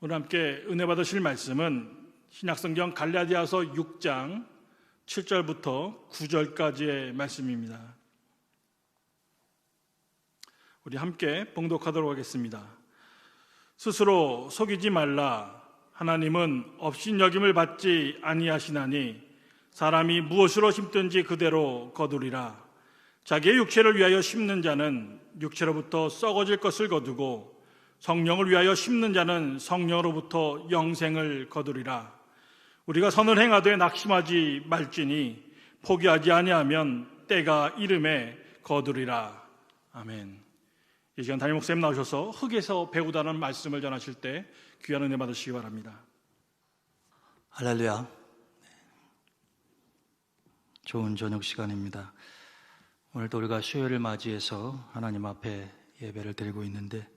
오늘 함께 은혜 받으실 말씀은 신약성경 갈라디아서 6장 7절부터 9절까지의 말씀입니다. 우리 함께 봉독하도록 하겠습니다. 스스로 속이지 말라. 하나님은 업신여김을 받지 아니하시나니 사람이 무엇으로 심든지 그대로 거두리라. 자기의 육체를 위하여 심는 자는 육체로부터 썩어질 것을 거두고 성령을 위하여 심는 자는 성령으로부터 영생을 거두리라. 우리가 선을 행하되 낙심하지 말지니 포기하지 아니하면 때가 이름에 거두리라. 아멘. 이 시간 담임 목사님 나오셔서 흙에서 배우다는 말씀을 전하실 때 귀한 은혜 받으시기 바랍니다. 할렐루야. 좋은 저녁 시간입니다. 오늘도 우리가 수요일을 맞이해서 하나님 앞에 예배를 드리고 있는데,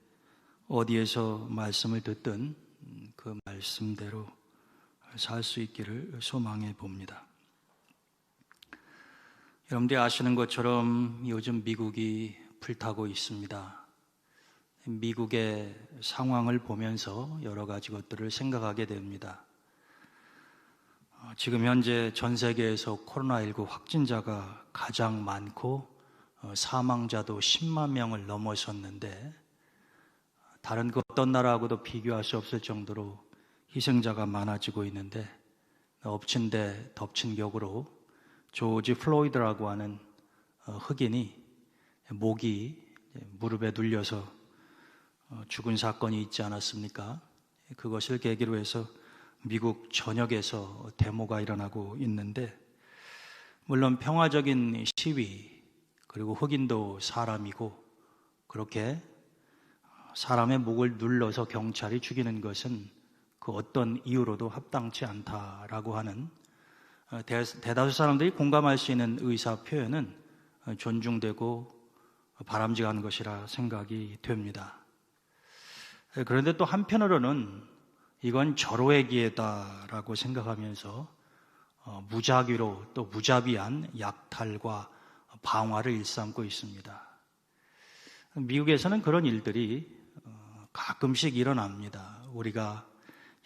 어디에서 말씀을 듣든 그 말씀대로 살 수 있기를 소망해 봅니다. 여러분들이 아시는 것처럼 요즘 미국이 불타고 있습니다. 미국의 상황을 보면서 여러 가지 것들을 생각하게 됩니다. 지금 현재 전 세계에서 코로나19 확진자가 가장 많고 사망자도 10만 명을 넘어섰는데, 다른 그 어떤 나라하고도 비교할 수 없을 정도로 희생자가 많아지고 있는데, 엎친 데 덮친 격으로 조지 플로이드라고 하는 흑인이 목이 무릎에 눌려서 죽은 사건이 있지 않았습니까? 그것을 계기로 해서 미국 전역에서 데모가 일어나고 있는데, 물론 평화적인 시위, 그리고 흑인도 사람이고 그렇게 사람의 목을 눌러서 경찰이 죽이는 것은 그 어떤 이유로도 합당치 않다라고 하는 대다수 사람들이 공감할 수 있는 의사 표현은 존중되고 바람직한 것이라 생각이 됩니다. 그런데 또 한편으로는 이건 절호의 기회다라고 생각하면서 무작위로 또 무자비한 약탈과 방화를 일삼고 있습니다. 미국에서는 그런 일들이 가끔씩 일어납니다. 우리가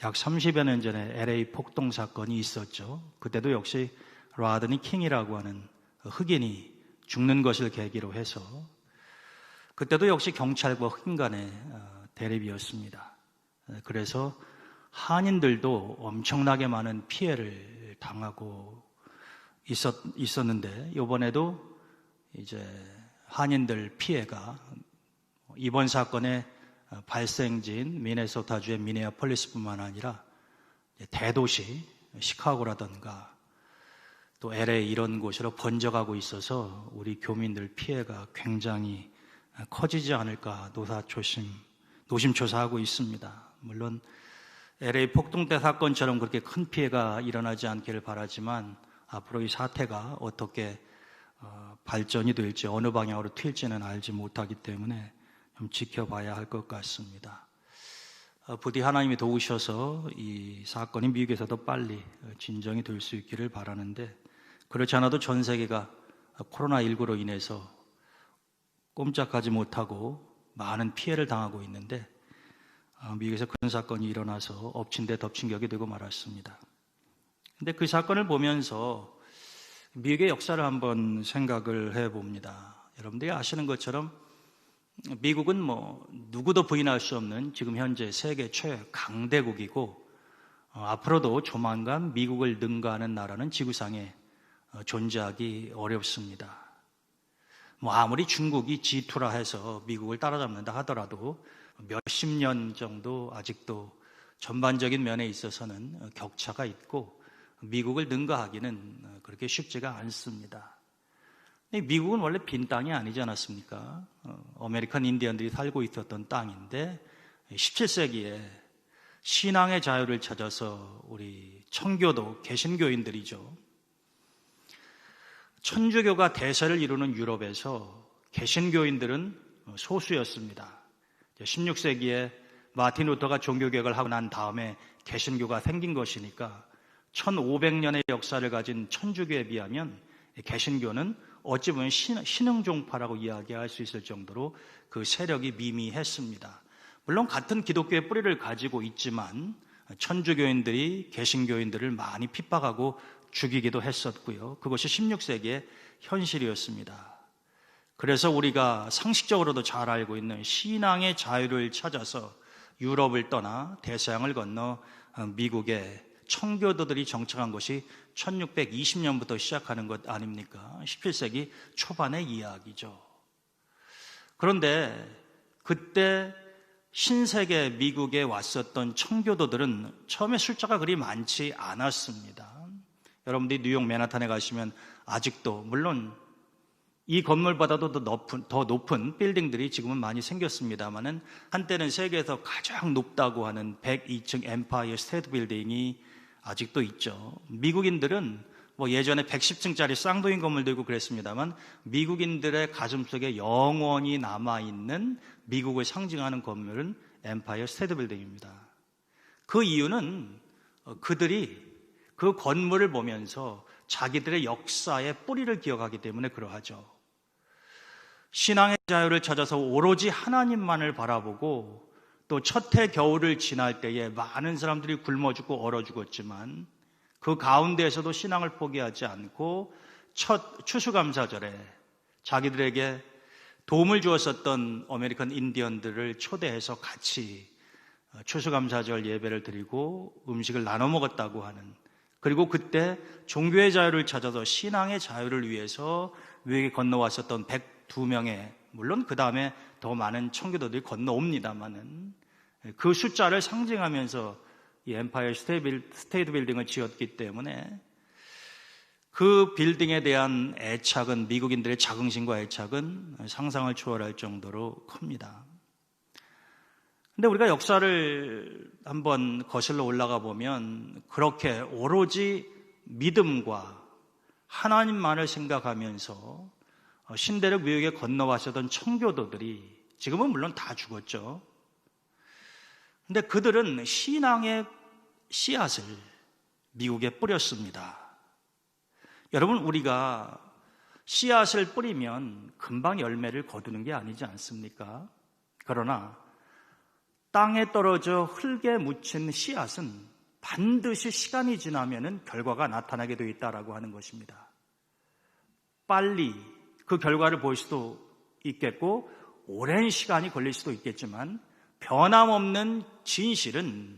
약 30여 년 전에 LA 폭동 사건이 있었죠. 그때도 역시 라드니 킹이라고 하는 흑인이 죽는 것을 계기로 해서, 그때도 역시 경찰과 흑인 간의 대립이었습니다. 그래서 한인들도 엄청나게 많은 피해를 당하고 있었는데, 이번에도 이제 한인들 피해가 이번 사건의 발생지인 미네소타주의 미네아폴리스뿐만 아니라 대도시 시카고라든가 또 LA 이런 곳으로 번져가고 있어서 우리 교민들 피해가 굉장히 커지지 않을까 노심초사하고 있습니다. 물론 LA 폭동 때 사건처럼 그렇게 큰 피해가 일어나지 않기를 바라지만, 앞으로 이 사태가 어떻게 발전이 될지, 어느 방향으로 튈지는 알지 못하기 때문에 좀 지켜봐야 할 것 같습니다. 부디 하나님이 도우셔서 이 사건이 미국에서도 빨리 진정이 될 수 있기를 바라는데, 그렇지 않아도 전 세계가 코로나19로 인해서 꼼짝하지 못하고 많은 피해를 당하고 있는데, 미국에서 그런 사건이 일어나서 엎친 데 덮친 격이 되고 말았습니다. 근데 그 사건을 보면서 미국의 역사를 한번 생각을 해봅니다. 여러분들이 아시는 것처럼 미국은 누구도 부인할 수 없는 지금 현재 세계 최 강대국이고, 앞으로도 조만간 미국을 능가하는 나라는 지구상에 존재하기 어렵습니다. 아무리 중국이 G2라 해서 미국을 따라잡는다 하더라도 몇십 년 정도 아직도 전반적인 면에 있어서는 격차가 있고, 미국을 능가하기는 그렇게 쉽지가 않습니다. 미국은 원래 빈 땅이 아니지 않았습니까? 아메리칸 인디언들이 살고 있었던 땅인데, 17세기에 신앙의 자유를 찾아서 우리 청교도 개신교인들이죠, 천주교가 대세를 이루는 유럽에서 개신교인들은 소수였습니다. 16세기에 마틴 루터가 종교개혁을 하고 난 다음에 개신교가 생긴 것이니까 1500년의 역사를 가진 천주교에 비하면 개신교는 어찌 보면 신흥종파라고 이야기할 수 있을 정도로 그 세력이 미미했습니다. 물론 같은 기독교의 뿌리를 가지고 있지만 천주교인들이 개신교인들을 많이 핍박하고 죽이기도 했었고요. 그것이 16세기의 현실이었습니다. 그래서 우리가 상식적으로도 잘 알고 있는 신앙의 자유를 찾아서 유럽을 떠나 대서양을 건너 미국의 청교도들이 정착한 것이 1620년부터 시작하는 것 아닙니까? 17세기 초반의 이야기죠. 그런데 그때 신세계 미국에 왔었던 청교도들은 처음에 숫자가 그리 많지 않았습니다. 여러분들이 뉴욕 맨하탄에 가시면 아직도 물론 이 건물보다도 더 높은 빌딩들이 지금은 많이 생겼습니다만은 한때는 세계에서 가장 높다고 하는 102층 엠파이어 스테이트 빌딩이 아직도 있죠. 미국인들은 예전에 110층짜리 쌍둥이 건물도 있고 그랬습니다만 미국인들의 가슴속에 영원히 남아있는 미국을 상징하는 건물은 엠파이어 스테이트 빌딩입니다. 그 이유는 그들이 그 건물을 보면서 자기들의 역사의 뿌리를 기억하기 때문에 그러하죠. 신앙의 자유를 찾아서 오로지 하나님만을 바라보고 또 첫 해 겨울을 지날 때에 많은 사람들이 굶어 죽고 얼어 죽었지만 그 가운데에서도 신앙을 포기하지 않고 첫 추수감사절에 자기들에게 도움을 주었었던 아메리칸 인디언들을 초대해서 같이 추수감사절 예배를 드리고 음식을 나눠 먹었다고 하는, 그리고 그때 종교의 자유를 찾아서 신앙의 자유를 위해서 미국에 건너왔었던 102명의, 물론 그 다음에 더 많은 청교도들이 건너옵니다마는 그 숫자를 상징하면서 이 엠파이어 스테이트 빌딩을 지었기 때문에 그 빌딩에 대한 애착은, 미국인들의 자긍심과 애착은 상상을 초월할 정도로 큽니다. 근데 우리가 역사를 한번 거슬러 올라가 보면 그렇게 오로지 믿음과 하나님만을 생각하면서 신대륙 미국에 건너왔었던 청교도들이 지금은 물론 다 죽었죠. 근데 그들은 신앙의 씨앗을 미국에 뿌렸습니다. 여러분, 우리가 씨앗을 뿌리면 금방 열매를 거두는 게 아니지 않습니까? 그러나 땅에 떨어져 흙에 묻힌 씨앗은 반드시 시간이 지나면 결과가 나타나게 되어 있다고 하는 것입니다. 빨리 그 결과를 볼 수도 있겠고 오랜 시간이 걸릴 수도 있겠지만 변함없는 진실은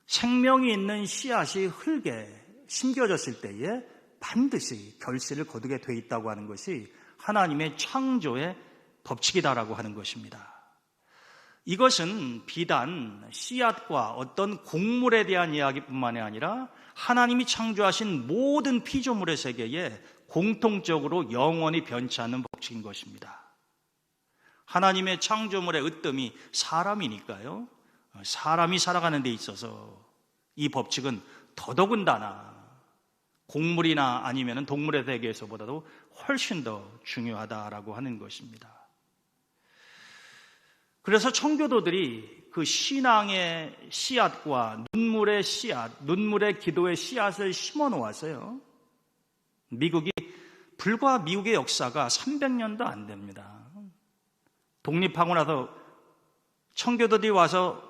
생명이 있는 씨앗이 흙에 심겨졌을 때에 반드시 결실을 거두게 되어 있다고 하는 것이 하나님의 창조의 법칙이다라고 하는 것입니다. 이것은 비단 씨앗과 어떤 곡물에 대한 이야기뿐만이 아니라 하나님이 창조하신 모든 피조물의 세계에 공통적으로 영원히 변치 않는 법칙인 것입니다. 하나님의 창조물의 으뜸이 사람이니까요. 사람이 살아가는 데 있어서 이 법칙은 더더군다나 곡물이나 아니면 동물의 세계에서보다도 훨씬 더 중요하다라고 하는 것입니다. 그래서 청교도들이 그 신앙의 씨앗과 눈물의 씨앗, 눈물의 기도의 씨앗을 심어 놓았어요. 미국의 역사가 300년도 안 됩니다. 독립하고 나서 청교도들이 와서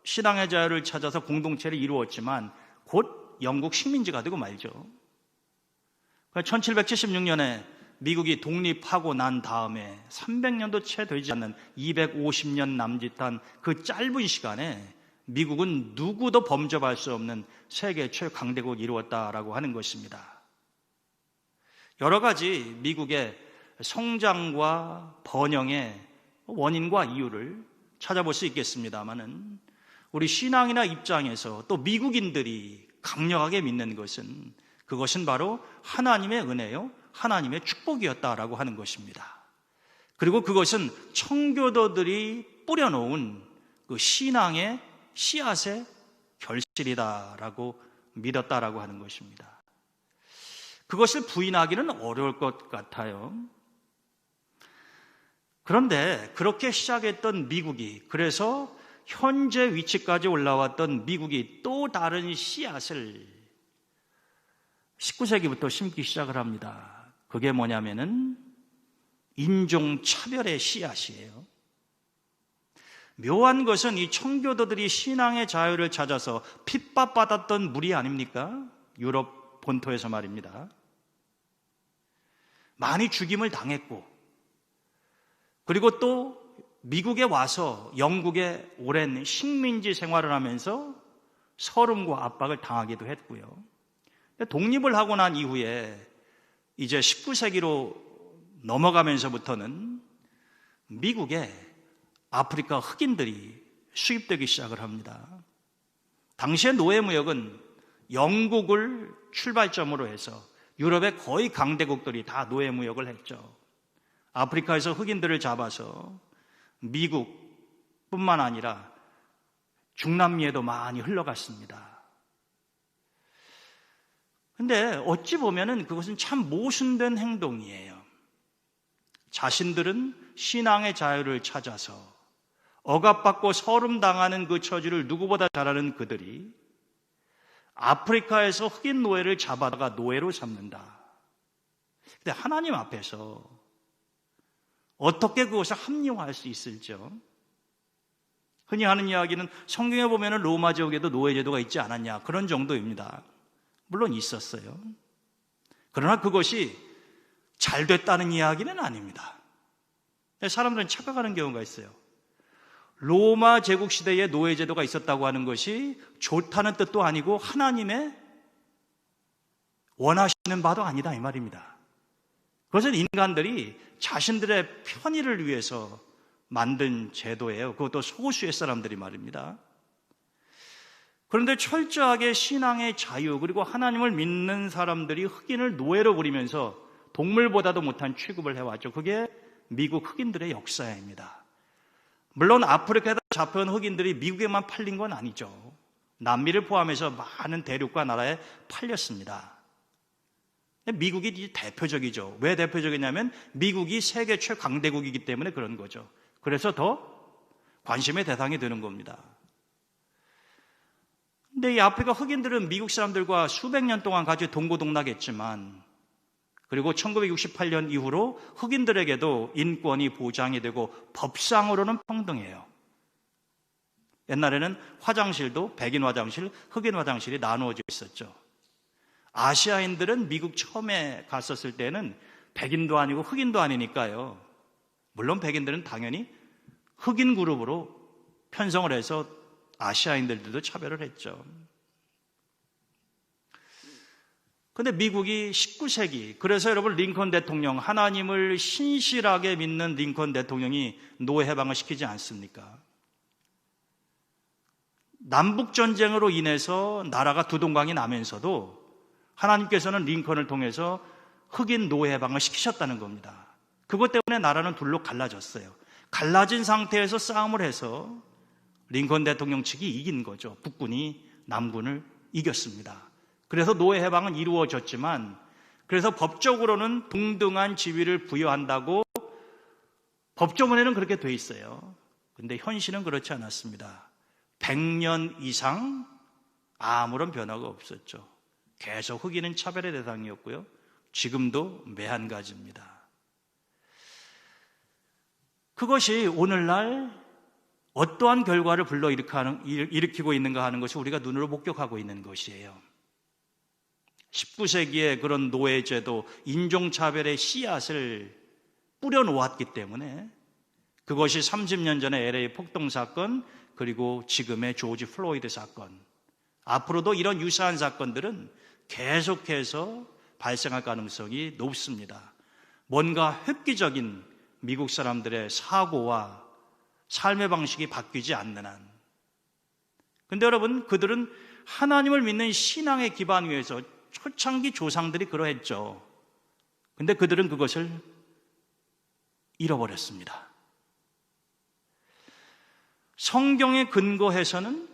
신앙의 자유를 찾아서 공동체를 이루었지만 곧 영국 식민지가 되고 말죠. 1776년에 미국이 독립하고 난 다음에 300년도 채 되지 않는 250년 남짓한 그 짧은 시간에 미국은 누구도 범접할 수 없는 세계 최강대국을 이루었다라고 하는 것입니다. 여러 가지 미국의 성장과 번영의 원인과 이유를 찾아볼 수 있겠습니다만은 우리 신앙이나 입장에서 또 미국인들이 강력하게 믿는 것은 그것은 바로 하나님의 은혜요, 하나님의 축복이었다라고 하는 것입니다. 그리고 그것은 청교도들이 뿌려놓은 그 신앙의 씨앗의 결실이다라고 믿었다라고 하는 것입니다. 그것을 부인하기는 어려울 것 같아요. 그런데 그렇게 시작했던 미국이, 그래서 현재 위치까지 올라왔던 미국이 또 다른 씨앗을 19세기부터 심기 시작을 합니다. 그게 뭐냐면은 인종차별의 씨앗이에요. 묘한 것은 이 청교도들이 신앙의 자유를 찾아서 핍박받았던 무리 아닙니까? 유럽 본토에서 말입니다. 많이 죽임을 당했고, 그리고 또 미국에 와서 영국의 오랜 식민지 생활을 하면서 서름과 압박을 당하기도 했고요. 독립을 하고 난 이후에 이제 19세기로 넘어가면서부터는 미국에 아프리카 흑인들이 수입되기 시작을 합니다. 당시의 노예무역은 영국을 출발점으로 해서 유럽의 거의 강대국들이 다 노예무역을 했죠. 아프리카에서 흑인들을 잡아서 미국뿐만 아니라 중남미에도 많이 흘러갔습니다. 근데 어찌 보면은 그것은 참 모순된 행동이에요. 자신들은 신앙의 자유를 찾아서 억압받고 서름당하는 그 처지를 누구보다 잘 아는 그들이 아프리카에서 흑인 노예를 잡아다가 노예로 삼는다. 근데 하나님 앞에서 어떻게 그것을 합리화할 수 있을지요? 흔히 하는 이야기는 성경에 보면 로마 제국에도 노예제도가 있지 않았냐, 그런 정도입니다. 물론 있었어요. 그러나 그것이 잘 됐다는 이야기는 아닙니다. 사람들은 착각하는 경우가 있어요. 로마 제국 시대에 노예제도가 있었다고 하는 것이 좋다는 뜻도 아니고 하나님의 원하시는 바도 아니다, 이 말입니다. 그것은 인간들이 자신들의 편의를 위해서 만든 제도예요. 그것도 소수의 사람들이 말입니다. 그런데 철저하게 신앙의 자유, 그리고 하나님을 믿는 사람들이 흑인을 노예로 부리면서 동물보다도 못한 취급을 해왔죠. 그게 미국 흑인들의 역사입니다. 물론 아프리카에다 잡혀온 흑인들이 미국에만 팔린 건 아니죠. 남미를 포함해서 많은 대륙과 나라에 팔렸습니다. 미국이 대표적이죠. 왜 대표적이냐면 미국이 세계 최강대국이기 때문에 그런 거죠. 그래서 더 관심의 대상이 되는 겁니다. 근데 이 아프리카 흑인들은 미국 사람들과 수백 년 동안 같이 동고동락했지만, 그리고 1968년 이후로 흑인들에게도 인권이 보장이 되고 법상으로는 평등해요. 옛날에는 화장실도 백인 화장실, 흑인 화장실이 나누어져 있었죠. 아시아인들은 미국 처음에 갔었을 때는 백인도 아니고 흑인도 아니니까요. 물론 백인들은 당연히 흑인 그룹으로 편성을 해서 아시아인들도 차별을 했죠. 그런데 미국이 19세기, 그래서 여러분 링컨 대통령, 하나님을 신실하게 믿는 링컨 대통령이 노예 해방을 시키지 않습니까? 남북전쟁으로 인해서 나라가 두동강이 나면서도 하나님께서는 링컨을 통해서 흑인 노예 해방을 시키셨다는 겁니다. 그것 때문에 나라는 둘로 갈라졌어요. 갈라진 상태에서 싸움을 해서 링컨 대통령 측이 이긴 거죠. 북군이 남군을 이겼습니다. 그래서 노예 해방은 이루어졌지만, 그래서 법적으로는 동등한 지위를 부여한다고 법조문에는 그렇게 돼 있어요. 그런데 현실은 그렇지 않았습니다. 100년 이상 아무런 변화가 없었죠. 계속 흑인은 차별의 대상이었고요. 지금도 매한가지입니다. 그것이 오늘날 어떠한 결과를 일으키고 있는가 하는 것이 우리가 눈으로 목격하고 있는 것이에요. 19세기의 그런 노예제도, 인종차별의 씨앗을 뿌려놓았기 때문에 그것이 30년 전에 LA 폭동사건, 그리고 지금의 조지 플로이드 사건, 앞으로도 이런 유사한 사건들은 계속해서 발생할 가능성이 높습니다. 뭔가 획기적인 미국 사람들의 사고와 삶의 방식이 바뀌지 않는 한. 근데 여러분, 그들은 하나님을 믿는 신앙의 기반 위에서 초창기 조상들이 그러했죠. 근데 그들은 그것을 잃어버렸습니다. 성경에 근거해서는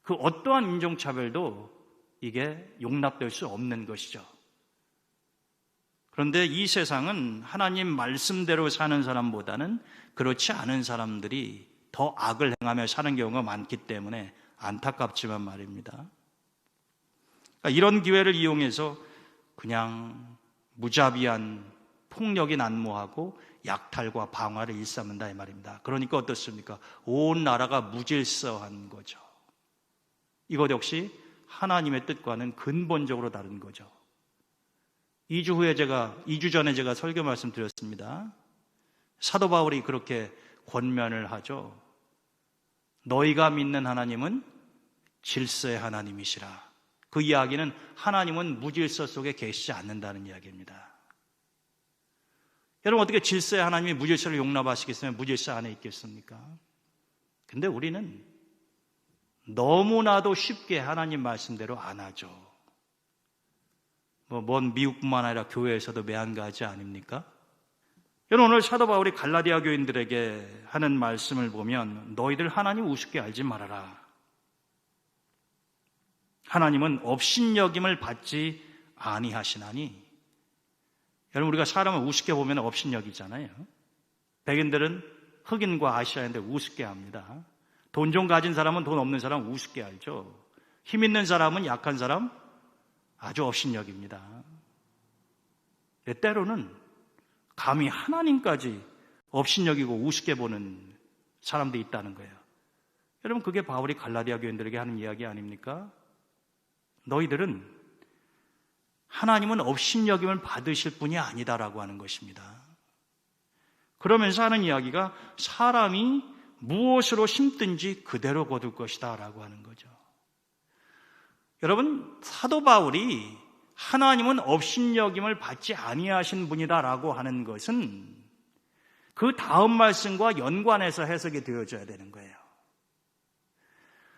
그 어떠한 인종차별도 이게 용납될 수 없는 것이죠. 그런데 이 세상은 하나님 말씀대로 사는 사람보다는 그렇지 않은 사람들이 더 악을 행하며 사는 경우가 많기 때문에 안타깝지만 말입니다. 그러니까 이런 기회를 이용해서 그냥 무자비한 폭력이 난무하고 약탈과 방화를 일삼는다 이 말입니다. 그러니까 어떻습니까? 온 나라가 무질서한 거죠. 이것 역시 하나님의 뜻과는 근본적으로 다른 거죠. 2주 전에 제가 설교 말씀드렸습니다. 사도 바울이 그렇게 권면을 하죠. 너희가 믿는 하나님은 질서의 하나님이시라. 그 이야기는 하나님은 무질서 속에 계시지 않는다는 이야기입니다. 여러분, 어떻게 질서의 하나님이 무질서를 용납하시겠으면 무질서 안에 있겠습니까? 근데 우리는 너무나도 쉽게 하나님 말씀대로 안 하죠. 먼 미국뿐만 아니라 교회에서도 매한가지 아닙니까? 여러분, 오늘 사도 바울이 갈라디아 교인들에게 하는 말씀을 보면 너희들 하나님 우습게 알지 말아라. 하나님은 업신여김을 받지 아니하시나니. 여러분, 우리가 사람을 우습게 보면 업신여기잖아요. 백인들은 흑인과 아시아인들 우습게 합니다. 돈 좀 가진 사람은 돈 없는 사람 우습게 알죠. 힘 있는 사람은 약한 사람 아주 업신여깁니다. 때로는 감히 하나님까지 업신여기고 우습게 보는 사람도 있다는 거예요. 여러분, 그게 바울이 갈라디아 교인들에게 하는 이야기 아닙니까? 너희들은 하나님은 업신여김을 받으실 분이 아니다라고 하는 것입니다. 그러면서 하는 이야기가 사람이 무엇으로 심든지 그대로 거둘 것이다 라고 하는 거죠. 여러분, 사도 바울이 하나님은 업신여김을 받지 아니하신 분이다라고 하는 것은 그 다음 말씀과 연관해서 해석이 되어져야 되는 거예요.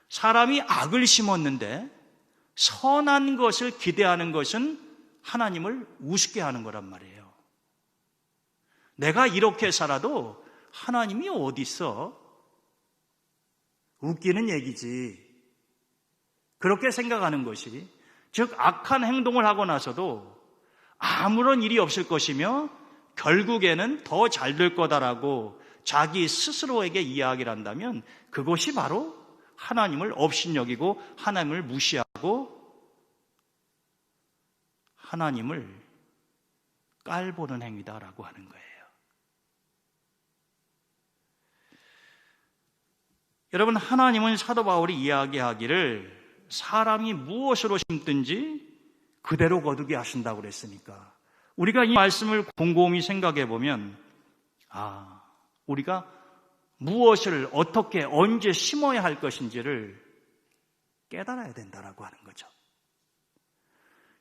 사람이 악을 심었는데 선한 것을 기대하는 것은 하나님을 우습게 하는 거란 말이에요. 내가 이렇게 살아도 하나님이 어디 있어? 웃기는 얘기지. 그렇게 생각하는 것이, 즉 악한 행동을 하고 나서도 아무런 일이 없을 것이며 결국에는 더 잘 될 거다라고 자기 스스로에게 이야기를 한다면 그것이 바로 하나님을 업신여기고 하나님을 무시하고 하나님을 깔보는 행위다라고 하는 거예요. 여러분, 하나님은 사도 바울이 이야기하기를 사람이 무엇으로 심든지 그대로 거두게 하신다고 그랬으니까 우리가 이 말씀을 곰곰이 생각해 보면 우리가 무엇을 어떻게 언제 심어야 할 것인지를 깨달아야 된다라고 하는 거죠.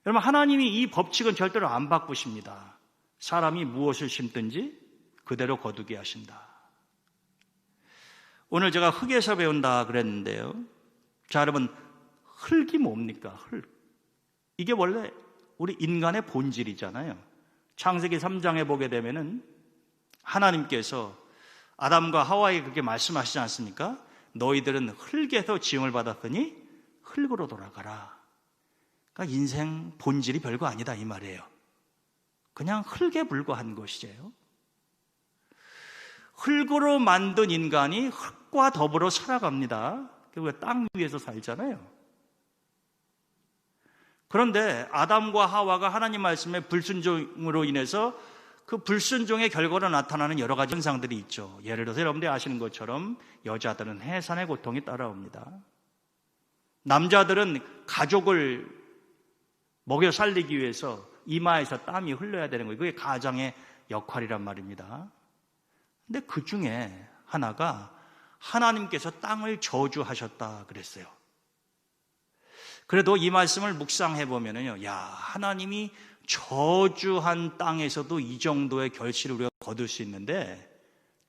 여러분, 하나님이 이 법칙은 절대로 안 바꾸십니다. 사람이 무엇을 심든지 그대로 거두게 하신다. 오늘 제가 흙에서 배운다 그랬는데요. 자, 여러분, 흙이 뭡니까? 흙. 이게 원래 우리 인간의 본질이잖아요. 창세기 3장에 보게 되면은 하나님께서 아담과 하와에게 그렇게 말씀하시지 않습니까? 너희들은 흙에서 지음을 받았더니 흙으로 돌아가라. 그러니까 인생 본질이 별거 아니다 이 말이에요. 그냥 흙에 불과한 것이에요. 흙으로 만든 인간이 흙과 더불어 살아갑니다. 우리가 땅 위에서 살잖아요. 그런데 아담과 하와가 하나님 말씀의 불순종으로 인해서 그 불순종의 결과로 나타나는 여러 가지 현상들이 있죠. 예를 들어서 여러분들이 아시는 것처럼 여자들은 해산의 고통이 따라옵니다. 남자들은 가족을 먹여 살리기 위해서 이마에서 땀이 흘러야 되는 거예요. 그게 가장의 역할이란 말입니다. 근데 그 중에 하나가 하나님께서 땅을 저주하셨다 그랬어요. 그래도 이 말씀을 묵상해 보면은요, 하나님이 저주한 땅에서도 이 정도의 결실을 우리가 거둘 수 있는데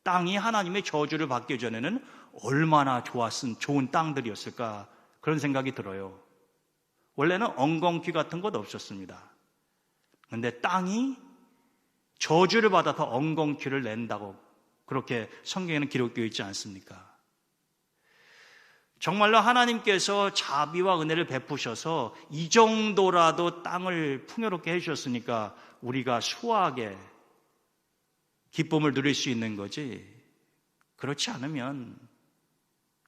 땅이 하나님의 저주를 받기 전에는 얼마나 좋은 땅들이었을까 그런 생각이 들어요. 원래는 엉겅퀴 같은 것 없었습니다. 그런데 땅이 저주를 받아서 엉겅퀴를 낸다고 그렇게 성경에는 기록되어 있지 않습니까? 정말로 하나님께서 자비와 은혜를 베푸셔서 이 정도라도 땅을 풍요롭게 해주셨으니까 우리가 수확에 기쁨을 누릴 수 있는 거지, 그렇지 않으면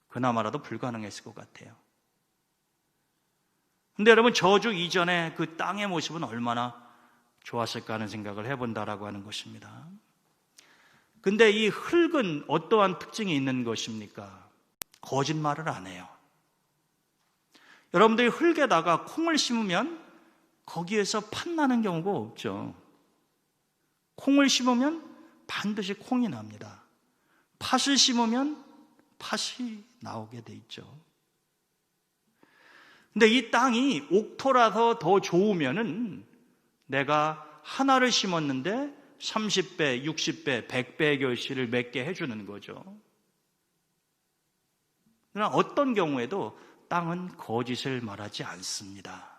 그나마라도 불가능했을 것 같아요. 근데 여러분, 저주 이전에 그 땅의 모습은 얼마나 좋았을까 하는 생각을 해본다라고 하는 것입니다. 근데 이 흙은 어떠한 특징이 있는 것입니까? 거짓말을 안 해요. 여러분들이 흙에다가 콩을 심으면 거기에서 팥 나는 경우가 없죠. 콩을 심으면 반드시 콩이 납니다. 팥을 심으면 팥이 나오게 돼 있죠. 근데 이 땅이 옥토라서 더 좋으면은 내가 하나를 심었는데 30배, 60배, 100배의 결실을 맺게 해주는 거죠. 그러나 어떤 경우에도 땅은 거짓을 말하지 않습니다.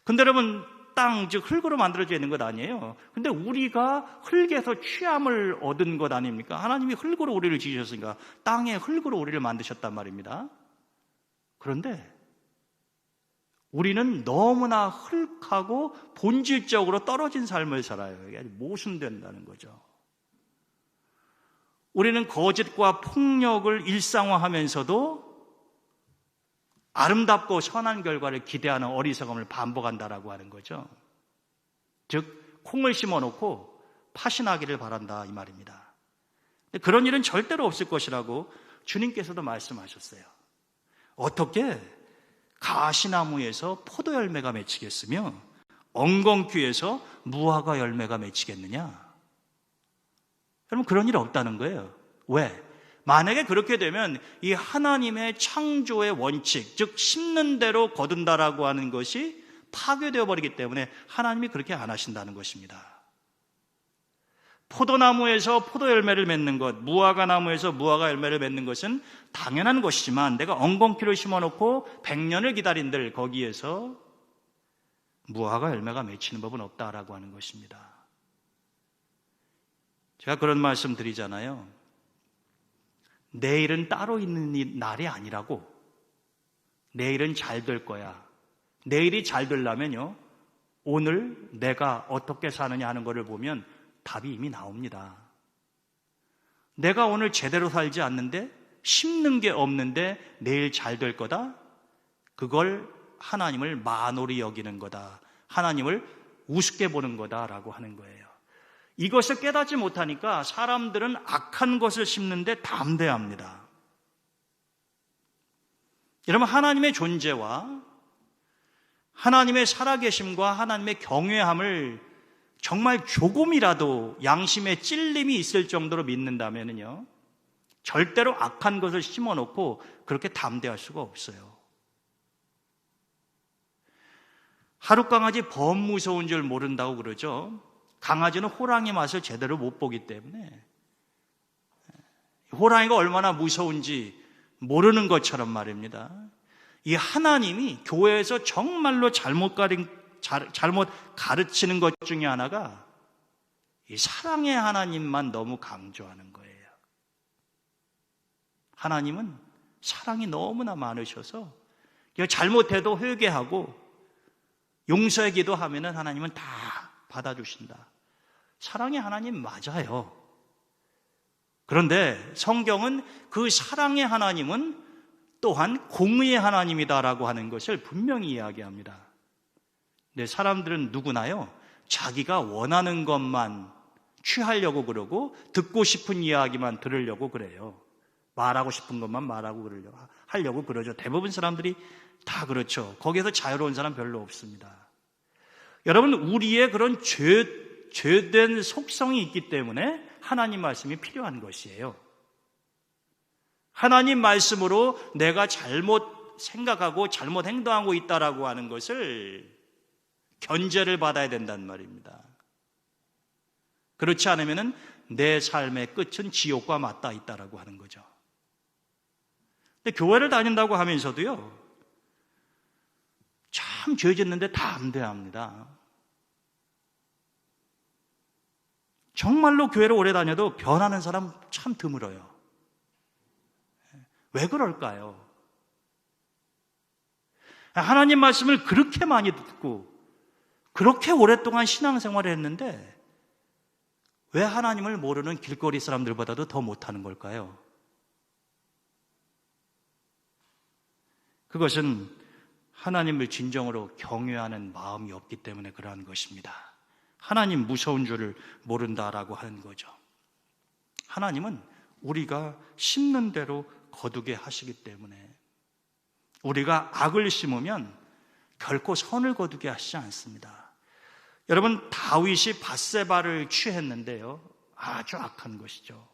근데 여러분, 땅, 즉 흙으로 만들어져 있는 것 아니에요. 근데 우리가 흙에서 취함을 얻은 것 아닙니까? 하나님이 흙으로 우리를 지으셨으니까 땅에 흙으로 우리를 만드셨단 말입니다. 그런데 우리는 너무나 흙하고 본질적으로 떨어진 삶을 살아요. 이게 아주 모순된다는 거죠. 우리는 거짓과 폭력을 일상화하면서도 아름답고 선한 결과를 기대하는 어리석음을 반복한다라고 하는 거죠. 즉 콩을 심어놓고 팥이 나기를 바란다 이 말입니다. 그런 일은 절대로 없을 것이라고 주님께서도 말씀하셨어요. 어떻게 가시나무에서 포도 열매가 맺히겠으며 엉겅퀴에서 무화과 열매가 맺히겠느냐? 여러분, 그런 일이 없다는 거예요. 왜? 만약에 그렇게 되면 이 하나님의 창조의 원칙, 즉 심는 대로 거둔다라고 하는 것이 파괴되어 버리기 때문에 하나님이 그렇게 안 하신다는 것입니다. 포도나무에서 포도 열매를 맺는 것, 무화과 나무에서 무화과 열매를 맺는 것은 당연한 것이지만 내가 엉겅퀴를 심어놓고 100년을 기다린들 거기에서 무화과 열매가 맺히는 법은 없다라고 하는 것입니다. 제가 그런 말씀 드리잖아요. 내일은 따로 있는 날이 아니라고. 내일은 잘 될 거야. 내일이 잘 되려면요, 오늘 내가 어떻게 사느냐 하는 것을 보면 답이 이미 나옵니다. 내가 오늘 제대로 살지 않는데, 심는 게 없는데 내일 잘 될 거다? 그걸 하나님을 만홀히 여기는 거다. 하나님을 우습게 보는 거다라고 하는 거예요. 이것을 깨닫지 못하니까 사람들은 악한 것을 심는데 담대합니다. 여러분, 하나님의 존재와 하나님의 살아계심과 하나님의 경외함을 정말 조금이라도 양심의 찔림이 있을 정도로 믿는다면요, 절대로 악한 것을 심어놓고 그렇게 담대할 수가 없어요. 하룻강아지 범 무서운 줄 모른다고 그러죠. 강아지는 호랑이 맛을 제대로 못 보기 때문에 호랑이가 얼마나 무서운지 모르는 것처럼 말입니다. 이 하나님이 교회에서 정말로 잘못 가르치는 것 중에 하나가 이 사랑의 하나님만 너무 강조하는 거예요. 하나님은 사랑이 너무나 많으셔서 잘못해도 회개하고 용서의 기도하면은 하나님은 다 받아주신다. 사랑의 하나님 맞아요. 그런데 성경은 그 사랑의 하나님은 또한 공의의 하나님이다라고 하는 것을 분명히 이야기합니다. 근데 사람들은 누구나요, 자기가 원하는 것만 취하려고 그러고 듣고 싶은 이야기만 들으려고 그래요. 말하고 싶은 것만 하려고 그러죠. 대부분 사람들이 다 그렇죠. 거기에서 자유로운 사람 별로 없습니다. 여러분, 우리의 그런 죄된 속성이 있기 때문에 하나님 말씀이 필요한 것이에요. 하나님 말씀으로 내가 잘못 생각하고 잘못 행동하고 있다라고 하는 것을 견제를 받아야 된단 말입니다. 그렇지 않으면 내 삶의 끝은 지옥과 맞닿아 있다라고 하는 거죠. 근데 교회를 다닌다고 하면서도요, 참 죄 짓는데 담대합니다. 정말로 교회를 오래 다녀도 변하는 사람 참 드물어요. 왜 그럴까요? 하나님 말씀을 그렇게 많이 듣고 그렇게 오랫동안 신앙생활을 했는데 왜 하나님을 모르는 길거리 사람들보다도 더 못하는 걸까요? 그것은 하나님을 진정으로 경외하는 마음이 없기 때문에 그러한 것입니다. 하나님 무서운 줄을 모른다라고 하는 거죠. 하나님은 우리가 심는 대로 거두게 하시기 때문에 우리가 악을 심으면 결코 선을 거두게 하시지 않습니다. 여러분, 다윗이 밧세바를 취했는데요, 아주 악한 것이죠.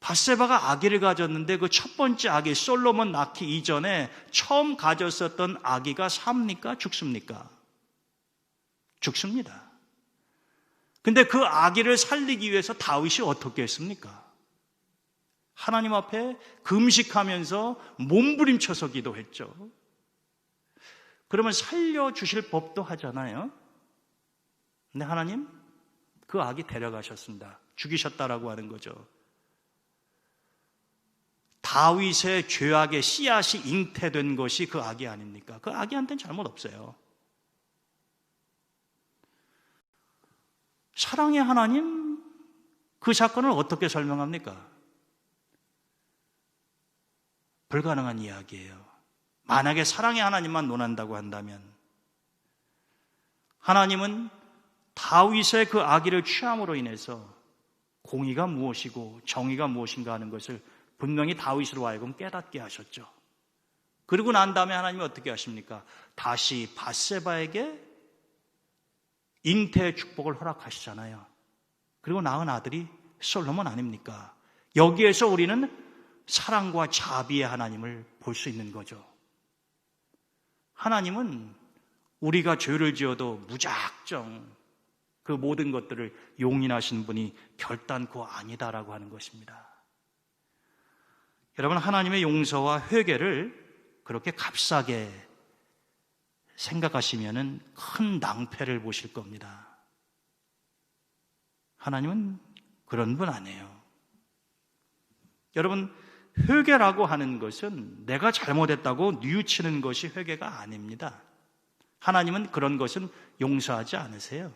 밧세바가 아기를 가졌는데 그 첫 번째 아기 솔로몬 낳기 이전에 처음 가졌었던 아기가 삽니까? 죽습니까? 죽습니다. 근데 그 아기를 살리기 위해서 다윗이 어떻게 했습니까? 하나님 앞에 금식하면서 몸부림쳐서 기도했죠. 그러면 살려주실 법도 하잖아요. 근데 하나님 그 아기 데려가셨습니다. 죽이셨다라고 하는 거죠. 다윗의 죄악의 씨앗이 잉태된 것이 그 아기 아닙니까? 그 아기한테는 잘못 없어요. 사랑의 하나님, 그 사건을 어떻게 설명합니까? 불가능한 이야기예요. 만약에 사랑의 하나님만 논한다고 한다면 하나님은 다윗의 그 아기를 취함으로 인해서 공의가 무엇이고 정의가 무엇인가 하는 것을 분명히 다윗으로 하여금 깨닫게 하셨죠. 그리고 난 다음에 하나님이 어떻게 하십니까? 다시 밧세바에게 잉태의 축복을 허락하시잖아요. 그리고 낳은 아들이 솔로몬 아닙니까? 여기에서 우리는 사랑과 자비의 하나님을 볼 수 있는 거죠. 하나님은 우리가 죄를 지어도 무작정 그 모든 것들을 용인하신 분이 결단코 아니다라고 하는 것입니다. 여러분, 하나님의 용서와 회개를 그렇게 값싸게 생각하시면은 큰 낭패를 보실 겁니다. 하나님은 그런 분 아니에요. 여러분, 회개라고 하는 것은 내가 잘못했다고 뉘우치는 것이 회개가 아닙니다. 하나님은 그런 것은 용서하지 않으세요.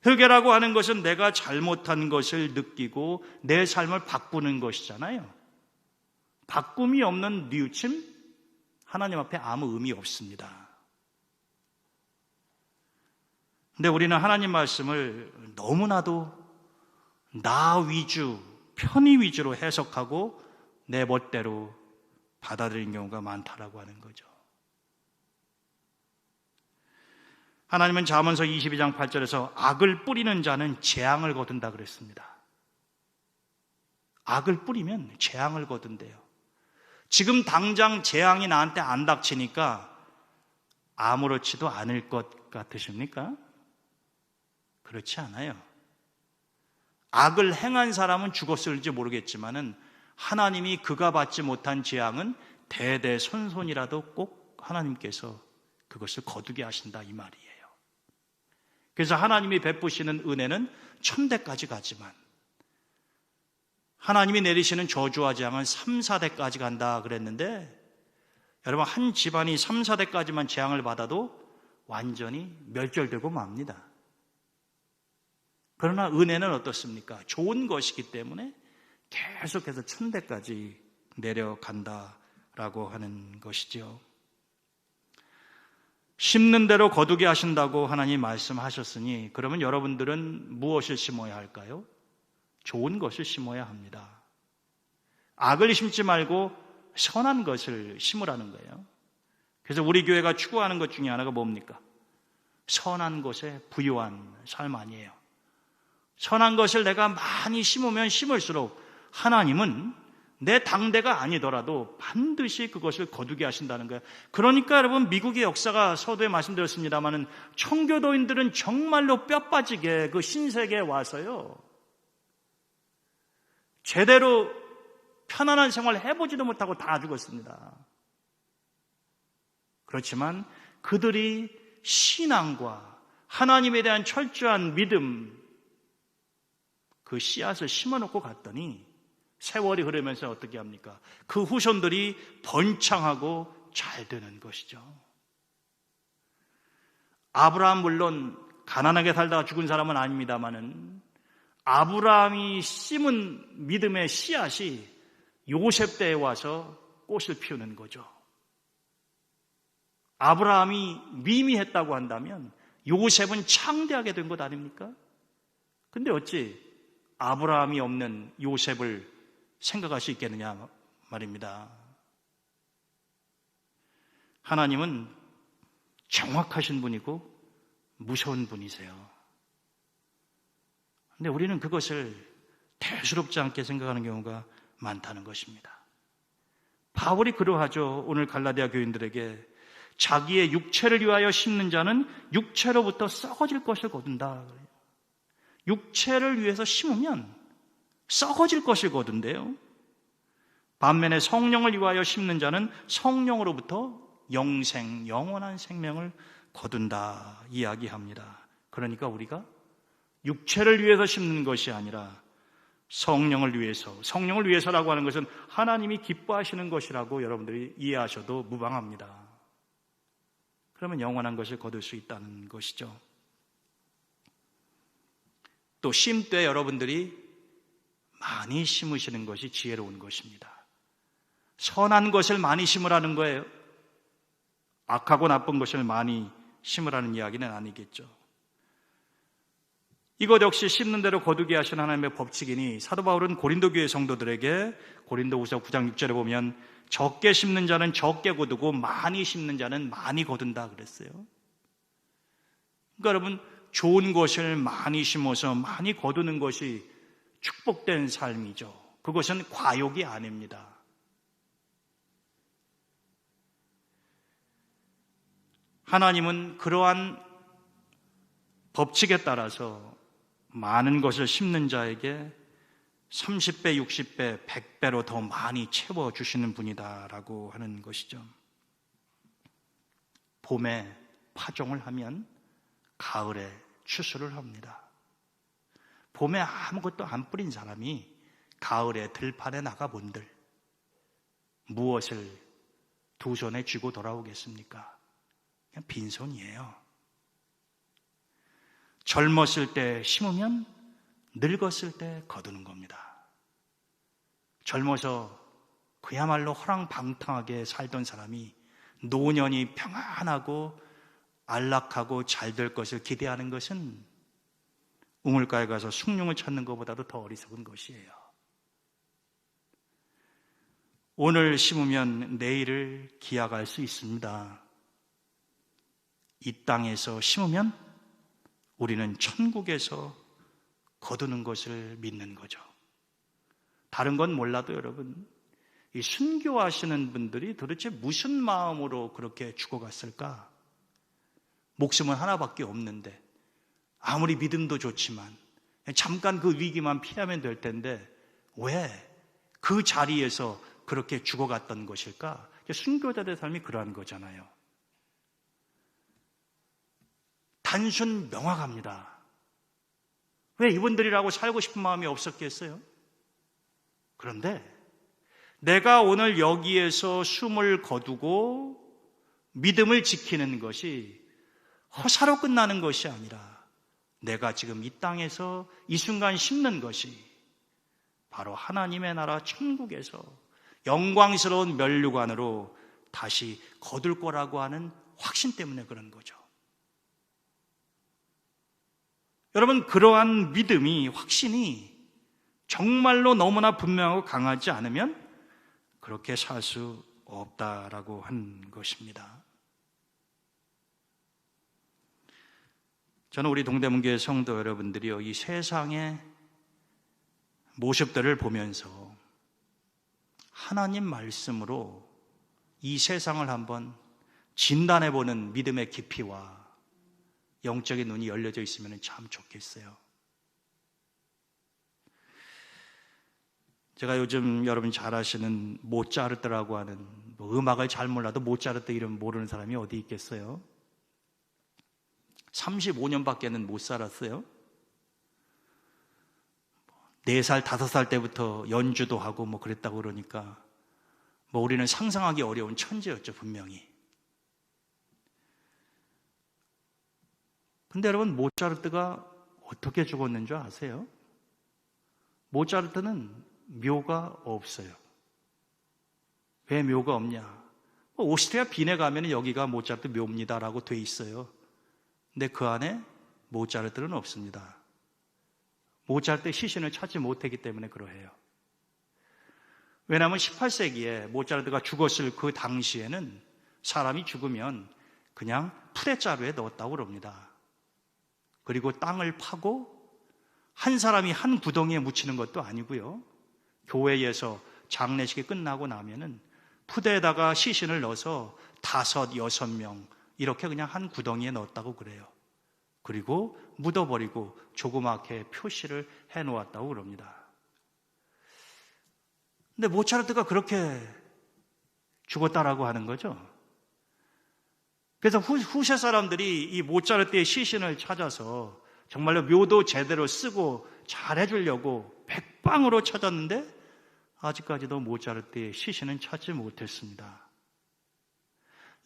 회개라고 하는 것은 내가 잘못한 것을 느끼고 내 삶을 바꾸는 것이잖아요. 바꿈이 없는 뉘우침, 하나님 앞에 아무 의미 없습니다. 근데 우리는 하나님 말씀을 너무나도 나 위주, 편의 위주로 해석하고 내 멋대로 받아들이는 경우가 많다라고 하는 거죠. 하나님은 잠언서 22장 8절에서 악을 뿌리는 자는 재앙을 거둔다 그랬습니다. 악을 뿌리면 재앙을 거둔대요. 지금 당장 재앙이 나한테 안 닥치니까 아무렇지도 않을 것 같으십니까? 그렇지 않아요. 악을 행한 사람은 죽었을지 모르겠지만은 하나님이 그가 받지 못한 재앙은 대대손손이라도 꼭 하나님께서 그것을 거두게 하신다 이 말이에요. 그래서 하나님이 베푸시는 은혜는 천대까지 가지만 하나님이 내리시는 저주와 재앙은 3, 4대까지 간다 그랬는데 여러분, 한 집안이 3, 4대까지만 재앙을 받아도 완전히 멸절되고 맙니다. 그러나 은혜는 어떻습니까? 좋은 것이기 때문에 계속해서 천대까지 내려간다라고 하는 것이죠. 심는 대로 거두게 하신다고 하나님 말씀하셨으니 그러면 여러분들은 무엇을 심어야 할까요? 좋은 것을 심어야 합니다. 악을 심지 말고 선한 것을 심으라는 거예요. 그래서 우리 교회가 추구하는 것 중에 하나가 뭡니까? 선한 것에 부유한 삶 아니에요. 선한 것을 내가 많이 심으면 심을수록 하나님은 내 당대가 아니더라도 반드시 그것을 거두게 하신다는 거예요. 그러니까 여러분, 미국의 역사가 서두에 말씀드렸습니다마는 청교도인들은 정말로 뼈 빠지게 그 신세계에 와서요, 제대로 편안한 생활을 해보지도 못하고 다 죽었습니다. 그렇지만 그들이 신앙과 하나님에 대한 철저한 믿음, 그 씨앗을 심어놓고 갔더니 세월이 흐르면서 어떻게 합니까? 그 후손들이 번창하고 잘 되는 것이죠. 아브라함 물론 가난하게 살다가 죽은 사람은 아닙니다마는 아브라함이 심은 믿음의 씨앗이 요셉 때에 와서 꽃을 피우는 거죠. 아브라함이 미미했다고 한다면 요셉은 창대하게 된 것 아닙니까? 근데 어찌 아브라함이 없는 요셉을 생각할 수 있겠느냐 말입니다. 하나님은 정확하신 분이고 무서운 분이세요. 근데 우리는 그것을 대수롭지 않게 생각하는 경우가 많다는 것입니다. 바울이 그러하죠. 오늘 갈라디아 교인들에게 자기의 육체를 위하여 심는 자는 육체로부터 썩어질 것을 거둔다. 육체를 위해서 심으면 썩어질 것을 거둔대요. 반면에 성령을 위하여 심는 자는 성령으로부터 영생, 영원한 생명을 거둔다 이야기합니다. 그러니까 우리가 육체를 위해서 심는 것이 아니라 성령을 위해서라고 하는 것은 하나님이 기뻐하시는 것이라고 여러분들이 이해하셔도 무방합니다. 그러면 영원한 것을 거둘 수 있다는 것이죠. 또 심때 여러분들이 많이 심으시는 것이 지혜로운 것입니다. 선한 것을 많이 심으라는 거예요. 악하고 나쁜 것을 많이 심으라는 이야기는 아니겠죠. 이것 역시 심는 대로 거두게 하신 하나님의 법칙이니 사도 바울은 고린도 교회 성도들에게 고린도후서 9장 6절에 보면 적게 심는 자는 적게 거두고 많이 심는 자는 많이 거둔다 그랬어요. 그러니까 여러분 좋은 것을 많이 심어서 많이 거두는 것이 축복된 삶이죠. 그것은 과욕이 아닙니다. 하나님은 그러한 법칙에 따라서 많은 것을 심는 자에게 30배, 60배, 100배로 더 많이 채워주시는 분이다라고 하는 것이죠. 봄에 파종을 하면 가을에 추수를 합니다. 봄에 아무것도 안 뿌린 사람이 가을에 들판에 나가 본들 무엇을 두 손에 쥐고 돌아오겠습니까? 그냥 빈손이에요. 젊었을 때 심으면 늙었을 때 거두는 겁니다. 젊어서 그야말로 호랑방탕하게 살던 사람이 노년이 평안하고 안락하고 잘 될 것을 기대하는 것은 우물가에 가서 숭늉을 찾는 것보다도 더 어리석은 것이에요. 오늘 심으면 내일을 기약할 수 있습니다. 이 땅에서 심으면 우리는 천국에서 거두는 것을 믿는 거죠. 다른 건 몰라도 여러분, 이 순교하시는 분들이 도대체 무슨 마음으로 그렇게 죽어갔을까? 목숨은 하나밖에 없는데 아무리 믿음도 좋지만 잠깐 그 위기만 피하면 될 텐데 왜 그 자리에서 그렇게 죽어갔던 것일까? 순교자들의 삶이 그러한 거잖아요. 단순 명확합니다. 왜 이분들이라고 살고 싶은 마음이 없었겠어요? 그런데 내가 오늘 여기에서 숨을 거두고 믿음을 지키는 것이 허사로 끝나는 것이 아니라 내가 지금 이 땅에서 이 순간 심는 것이 바로 하나님의 나라 천국에서 영광스러운 면류관으로 다시 거둘 거라고 하는 확신 때문에 그런 거죠. 여러분, 그러한 믿음이, 확신이 정말로 너무나 분명하고 강하지 않으면 그렇게 살 수 없다라고 한 것입니다. 저는 우리 동대문교회 성도 여러분들이요, 이 세상의 모습들을 보면서 하나님 말씀으로 이 세상을 한번 진단해보는 믿음의 깊이와 영적인 눈이 열려져 있으면 참 좋겠어요. 제가 요즘 여러분 잘 아시는 모차르트라고 하는, 음악을 잘 몰라도 모차르트 이름 모르는 사람이 어디 있겠어요? 35년밖에는 못 살았어요. 4살, 5살 때부터 연주도 하고 그랬다고 그러니까 우리는 상상하기 어려운 천재였죠, 분명히. 근데 여러분, 모차르트가 어떻게 죽었는 줄 아세요? 모차르트는 묘가 없어요. 왜 묘가 없냐? 오스트리아 빈에 가면 여기가 모차르트 묘입니다라고 돼 있어요. 근데 그 안에 모차르트는 없습니다. 모차르트의 시신을 찾지 못했기 때문에 그러해요. 왜냐하면 18세기에 모차르트가 죽었을 그 당시에는 사람이 죽으면 그냥 푸대자루에 넣었다고 그럽니다. 그리고 땅을 파고 한 사람이 한 구덩이에 묻히는 것도 아니고요. 교회에서 장례식이 끝나고 나면은 푸대에다가 시신을 넣어서 5, 6명 이렇게 그냥 한 구덩이에 넣었다고 그래요. 그리고 묻어버리고 조그맣게 표시를 해놓았다고 그럽니다. 근데 모차르트가 그렇게 죽었다라고 하는 거죠. 그래서 후세 사람들이 이 모차르트의 시신을 찾아서 정말로 묘도 제대로 쓰고 잘 해주려고 백방으로 찾았는데 아직까지도 모차르트의 시신은 찾지 못했습니다.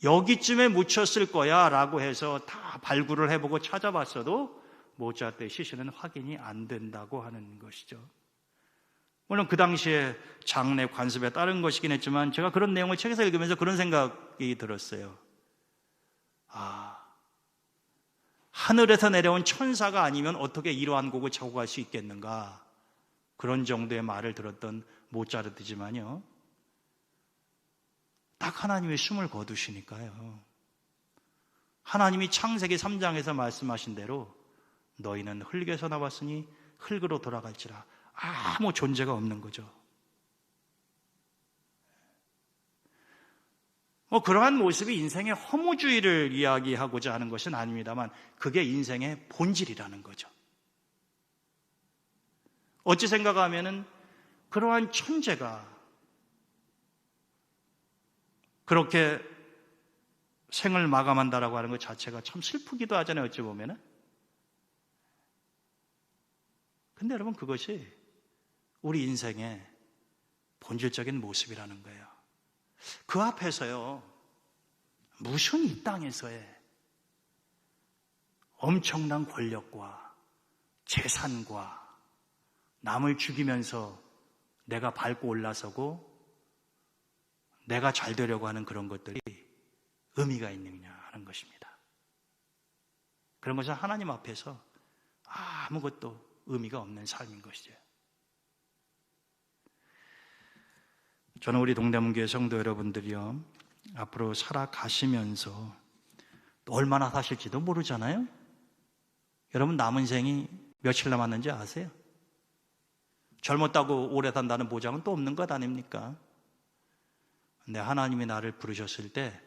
여기쯤에 묻혔을 거야 라고 해서 다 발굴을 해보고 찾아봤어도 모차르트의 시신은 확인이 안 된다고 하는 것이죠. 물론 그 당시에 장례 관습에 따른 것이긴 했지만 제가 그런 내용을 책에서 읽으면서 그런 생각이 들었어요. 하늘에서 내려온 천사가 아니면 어떻게 이러한 곡을 작곡할 수 있겠는가, 그런 정도의 말을 들었던 모차르트지만요, 딱 하나님의 숨을 거두시니까요, 하나님이 창세기 3장에서 말씀하신 대로 너희는 흙에서 나왔으니 흙으로 돌아갈지라, 아무 존재가 없는 거죠. 그러한 모습이 인생의 허무주의를 이야기하고자 하는 것은 아닙니다만 그게 인생의 본질이라는 거죠. 어찌 생각하면은 그러한 천재가 그렇게 생을 마감한다라고 하는 것 자체가 참 슬프기도 하잖아요, 어찌 보면은. 근데 여러분, 그것이 우리 인생의 본질적인 모습이라는 거예요. 그 앞에서요, 무슨 이 땅에서의 엄청난 권력과 재산과 남을 죽이면서 내가 밟고 올라서고 내가 잘 되려고 하는 그런 것들이 의미가 있느냐 하는 것입니다. 그런 것은 하나님 앞에서 아무것도 의미가 없는 삶인 것이죠. 저는 우리 동대문교회 성도 여러분들이요, 앞으로 살아가시면서 또 얼마나 사실지도 모르잖아요. 여러분, 남은 생이 며칠 남았는지 아세요? 젊었다고 오래 산다는 보장은 또 없는 것 아닙니까? 근데 하나님이 나를 부르셨을 때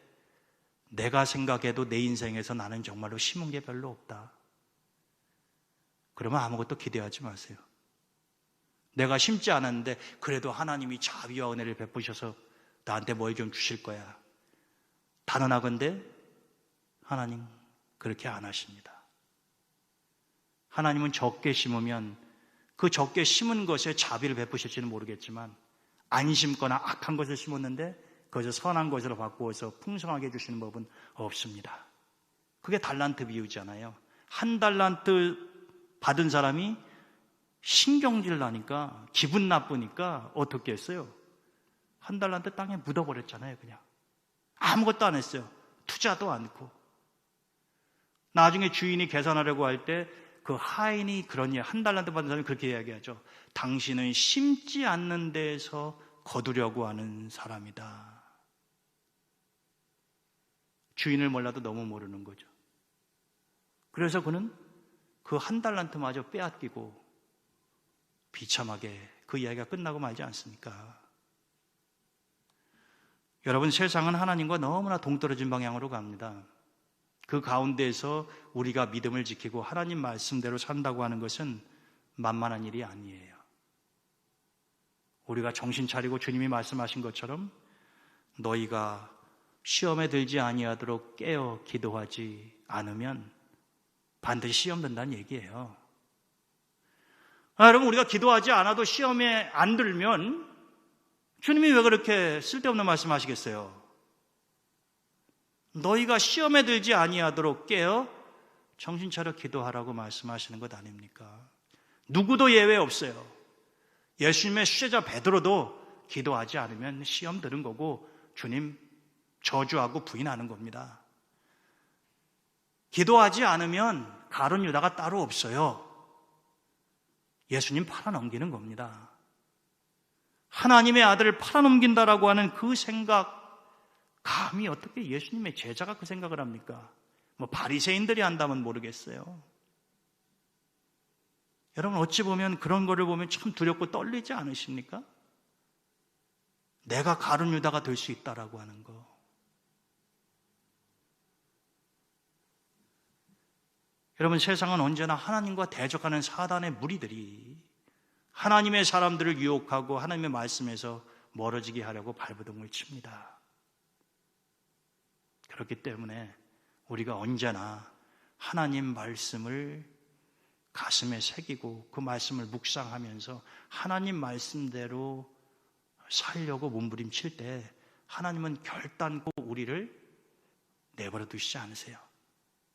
내가 생각해도 내 인생에서 나는 정말로 심은 게 별로 없다, 그러면 아무것도 기대하지 마세요. 내가 심지 않았는데 그래도 하나님이 자비와 은혜를 베푸셔서 나한테 뭘 좀 주실 거야, 단언하건대 하나님 그렇게 안 하십니다. 하나님은 적게 심으면 그 적게 심은 것에 자비를 베푸실지는 모르겠지만 안 심거나 악한 것을 심었는데 그것을 선한 것으로 바꾸어서 풍성하게 해주시는 법은 없습니다. 그게 달란트 비유잖아요. 한 달란트 받은 사람이 신경질 나니까, 기분 나쁘니까 어떻게 했어요? 한 달란트 땅에 묻어버렸잖아요. 그냥 아무것도 안 했어요. 투자도 않고. 나중에 주인이 계산하려고 할 때 그 하인이 그러니, 한 달란트 받은 사람이 그렇게 이야기하죠. 당신은 심지 않는 데에서 거두려고 하는 사람이다. 주인을 몰라도 너무 모르는 거죠. 그래서 그는 그 한 달란트마저 빼앗기고 비참하게 그 이야기가 끝나고 말지 않습니까? 여러분, 세상은 하나님과 너무나 동떨어진 방향으로 갑니다. 그 가운데에서 우리가 믿음을 지키고 하나님 말씀대로 산다고 하는 것은 만만한 일이 아니에요. 우리가 정신 차리고 주님이 말씀하신 것처럼 너희가 시험에 들지 아니하도록 깨어 기도하지 않으면 반드시 시험 든다는 얘기예요. 여러분, 우리가 기도하지 않아도 시험에 안 들면 주님이 왜 그렇게 쓸데없는 말씀하시겠어요? 너희가 시험에 들지 아니하도록 깨어 정신 차려 기도하라고 말씀하시는 것 아닙니까? 누구도 예외 없어요. 예수님의 수제자 베드로도 기도하지 않으면 시험 들은 거고 주님 저주하고 부인하는 겁니다. 기도하지 않으면 가룟 유다가 따로 없어요. 예수님 팔아넘기는 겁니다. 하나님의 아들을 팔아넘긴다라고 하는 그 생각, 감히 어떻게 예수님의 제자가 그 생각을 합니까? 뭐 바리새인들이 한다면 모르겠어요. 여러분 어찌 보면 그런 거를 보면 참 두렵고 떨리지 않으십니까? 내가 가룟 유다가 될 수 있다라고 하는 거. 여러분 세상은 언제나 하나님과 대적하는 사단의 무리들이 하나님의 사람들을 유혹하고 하나님의 말씀에서 멀어지게 하려고 발버둥을 칩니다. 그렇기 때문에 우리가 언제나 하나님 말씀을 가슴에 새기고 그 말씀을 묵상하면서 하나님 말씀대로 살려고 몸부림칠 때 하나님은 결단코 우리를 내버려 두시지 않으세요.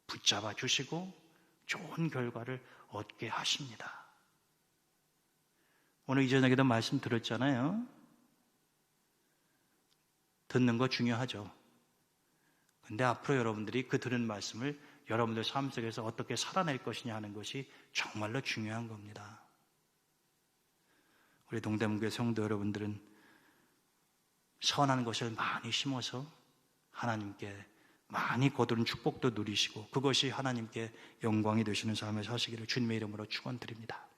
붙잡아 주시고 좋은 결과를 얻게 하십니다. 오늘 이전에도 말씀 들었잖아요. 듣는 거 중요하죠. 근데 앞으로 여러분들이 그 들은 말씀을 여러분들 삶 속에서 어떻게 살아낼 것이냐 하는 것이 정말로 중요한 겁니다. 우리 동대문교회 성도 여러분들은 선한 것을 많이 심어서 하나님께 많이 거두는 축복도 누리시고 그것이 하나님께 영광이 되시는 삶을 사시기를 주님의 이름으로 축원드립니다.